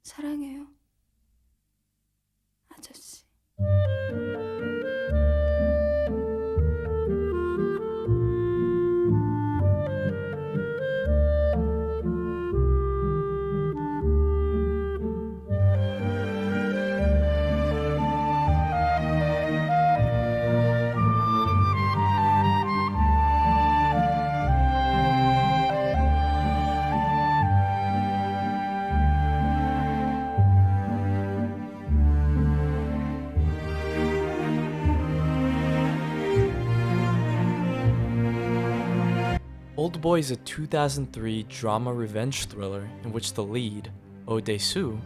사랑해요, 아저씨. Oldboy is a 2003 drama revenge thriller in which the lead, Oh Dae-soo,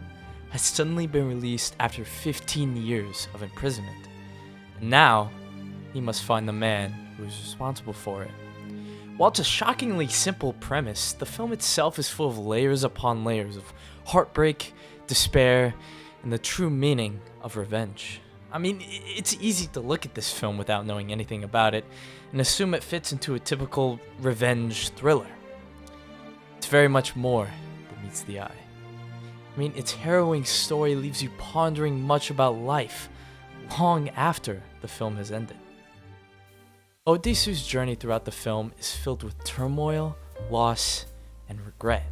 has suddenly been released after 15 years of imprisonment. And now, he must find the man who is responsible for it. While it's a shockingly simple premise, the film itself is full of layers upon layers of heartbreak, despair, and the true meaning of revenge. I mean, it's easy to look at this film without knowing anything about it and assume it fits into a typical revenge thriller. It's very much more than meets the eye. I mean, its harrowing story leaves you pondering much about life long after the film has ended. Oh Dae-soo's journey throughout the film is filled with turmoil, loss, and regret.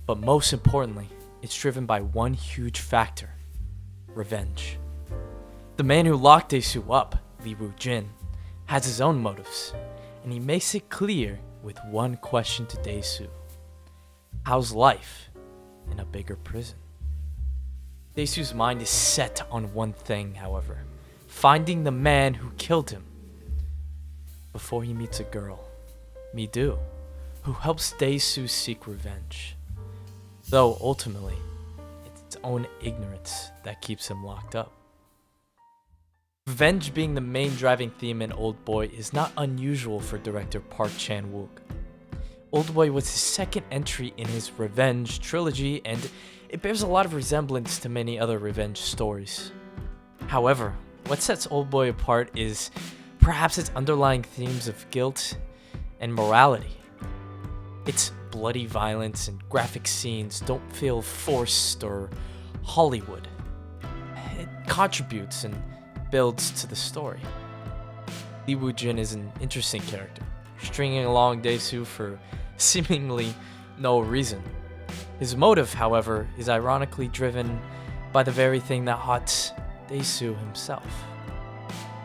But most importantly, it's driven by one huge factor: revenge. The man who locked Dae-soo up, Lee Woo-jin, has his own motives, and he makes it clear with one question to Dae-soo: how's life in a bigger prison? Dae-soo's mind is set on one thing, however: finding the man who killed him. Before he meets a girl, Mi-do, who helps Dae-soo seek revenge. Though ultimately, it's its own ignorance that keeps him locked up. Revenge being the main driving theme in Oldboy is not unusual for director Park Chan-wook. Oldboy was his second entry in his revenge trilogy, and it bears a lot of resemblance to many other revenge stories. However, what sets Oldboy apart is perhaps its underlying themes of guilt and morality. Its bloody violence and graphic scenes don't feel forced or Hollywood. It contributes and builds to the story. Lee Woo-jin is an interesting character, stringing along Dae-soo for seemingly no reason. His motive, however, is ironically driven by the very thing that haunts Dae-soo himself.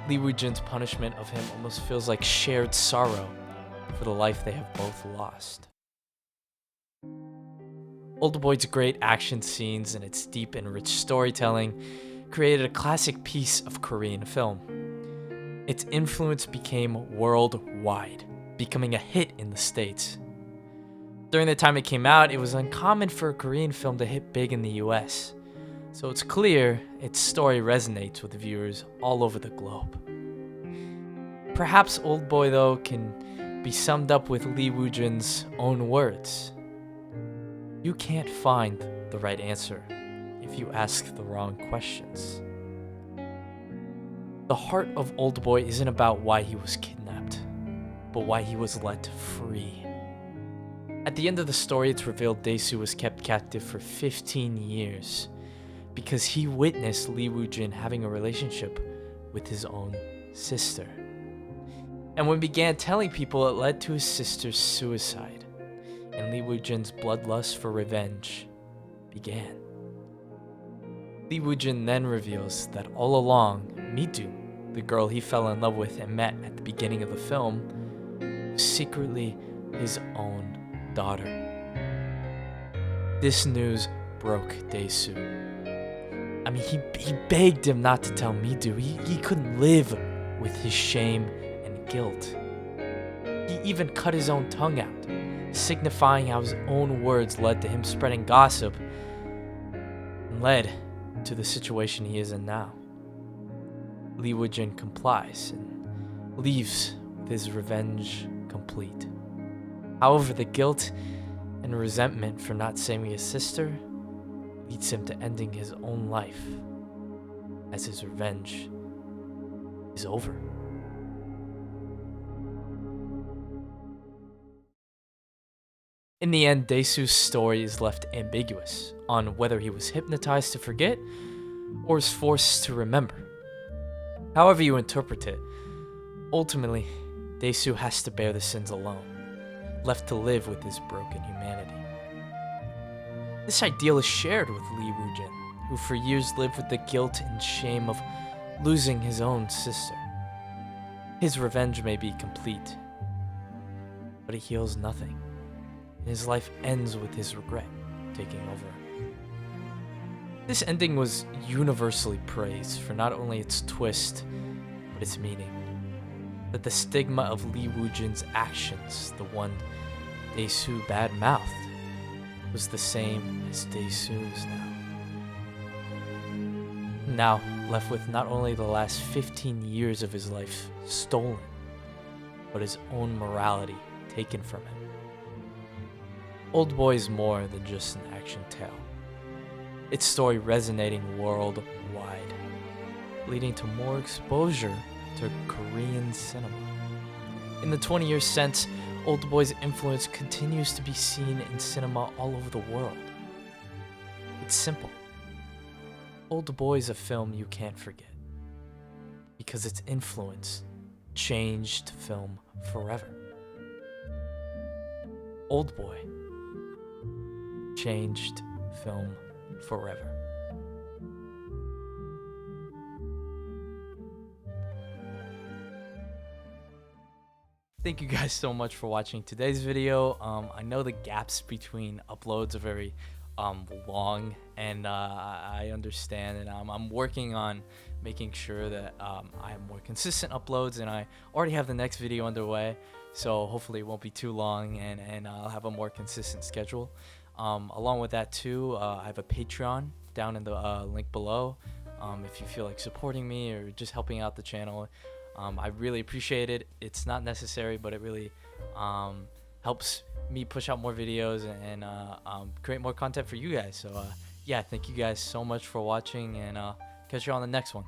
Lee Woo-jin's punishment of him almost feels like shared sorrow for the life they have both lost. Oldboy's great action scenes and its deep and rich storytelling created a classic piece of Korean film. Its influence became worldwide, becoming a hit in the States. During the time it came out, it was uncommon for a Korean film to hit big in the US, so it's clear its story resonates with viewers all over the globe. Perhaps Oldboy, though, can be summed up with Lee Woo-jin's own words: you can't find the right answer if you ask the wrong questions. The heart of Oldboy isn't about why he was kidnapped, but why he was let free. At the end of the story, it's revealed Dae-soo was kept captive for 15 years because he witnessed Lee Woo-jin having a relationship with his own sister. And when he began telling people, it led to his sister's suicide, and Lee Woo-jin's bloodlust for revenge began. Lee Woo-jin then reveals that all along, Mi-do, the girl he fell in love with and met at the beginning of the film, was secretly his own daughter. This news broke Dae-soo. I mean, he begged him not to tell Mi-do. He couldn't live with his shame and guilt. He even cut his own tongue out, signifying how his own words led to him spreading gossip and led to the situation he is in now. Lee Woo-jin complies and leaves with his revenge complete. However, the guilt and resentment for not saving his sister leads him to ending his own life, as his revenge is over. In the end, Dae-soo's story is left ambiguous, on whether he was hypnotized to forget or was forced to remember. However you interpret it, ultimately, Daesu has to bear the sins alone, left to live with his broken humanity. This ideal is shared with Lee Woo-jin, who for years lived with the guilt and shame of losing his own sister. His revenge may be complete, but it heals nothing, and his life ends with his regret taking over. This ending was universally praised for not only its twist, but its meaning. That the stigma of Lee Woo-jin's actions, the one Daesu bad-mouthed, was the same as Daesu's now. Now left with not only the last 15 years of his life stolen, but his own morality taken from him. Oldboy is more than just an action tale. Its story resonating worldwide, leading to more exposure to Korean cinema. In the 20 years since, Oldboy's influence continues to be seen in cinema all over the world. It's simple. Oldboy is a film you can't forget, because its influence changed film forever. Oldboy changed film forever. Thank you guys so much for watching today's video. I know the gaps between uploads are very long, and I understand, and I'm working on making sure that I have more consistent uploads, and I already have the next video underway, so hopefully it won't be too long, and I'll have a more consistent schedule. Along with that too, I have a Patreon down in the link below. If you feel like supporting me or just helping out the channel, I really appreciate it. It's not necessary, but it really helps me push out more videos and create more content for you guys. So yeah, thank you guys so much for watching, and catch you on the next one.